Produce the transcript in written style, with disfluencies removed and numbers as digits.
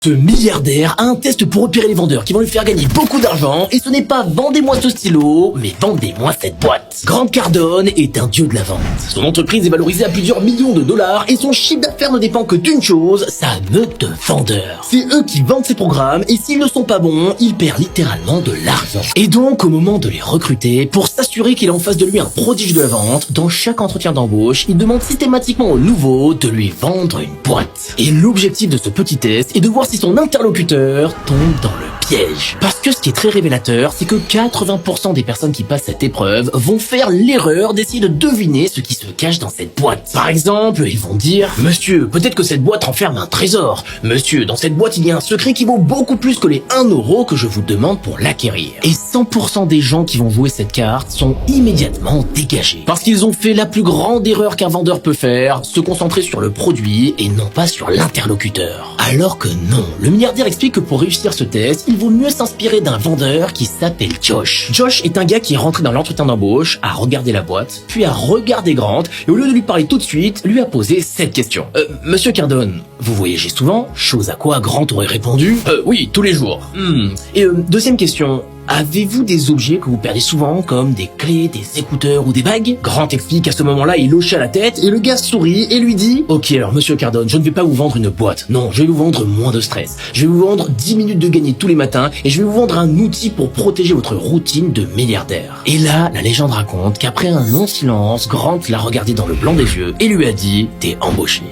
Ce milliardaire a un test pour repérer les vendeurs qui vont lui faire gagner beaucoup d'argent et ce n'est pas vendez-moi ce stylo, mais vendez-moi cette boîte. Grant Cardone est un dieu de la vente. Son entreprise est valorisée à plusieurs millions de dollars et son chiffre d'affaires ne dépend que d'une chose, sa meute de vendeurs. C'est eux qui vendent ses programmes et s'ils ne sont pas bons, il perd littéralement de l'argent. Et donc, au moment de les recruter, pour s'assurer qu'il a en face de lui un prodige de la vente, dans chaque entretien d'embauche, il demande systématiquement au nouveau de lui vendre une boîte. Et l'objectif de ce petit test est de voir si son interlocuteur tombe dans le piège. Parce que ce qui est très révélateur, c'est que 80% des personnes qui passent cette épreuve vont faire l'erreur d'essayer de deviner ce qui se cache dans cette boîte. Par exemple, ils vont dire « Monsieur, peut-être que cette boîte renferme un trésor. Monsieur, dans cette boîte, il y a un secret qui vaut beaucoup plus que les 1 euro que je vous demande pour l'acquérir. » Et 100% des gens qui vont jouer cette carte sont immédiatement dégagés. Parce qu'ils ont fait la plus grande erreur qu'un vendeur peut faire, se concentrer sur le produit et non pas sur l'interlocuteur. Alors que non, le milliardaire explique que pour réussir ce test, il vaut mieux s'inspirer d'un vendeur qui s'appelle Josh. Josh est un gars qui est rentré dans l'entretien d'embauche, a regardé la boîte, puis a regardé Grant, et au lieu de lui parler tout de suite, lui a posé cette question. Monsieur Cardone, vous voyagez souvent? Chose à quoi Grant aurait répondu oui, tous les jours. Et deuxième question. Avez-vous des objets que vous perdez souvent, comme des clés, des écouteurs ou des bagues? Grant explique qu'à ce moment-là, il hocha la tête et le gars sourit et lui dit « Ok, alors monsieur Cardone, je ne vais pas vous vendre une boîte. Non, je vais vous vendre moins de stress. Je vais vous vendre 10 minutes de gagné tous les matins et je vais vous vendre un outil pour protéger votre routine de milliardaire. » Et là, la légende raconte qu'après un long silence, Grant l'a regardé dans le blanc des yeux et lui a dit « T'es embauché. »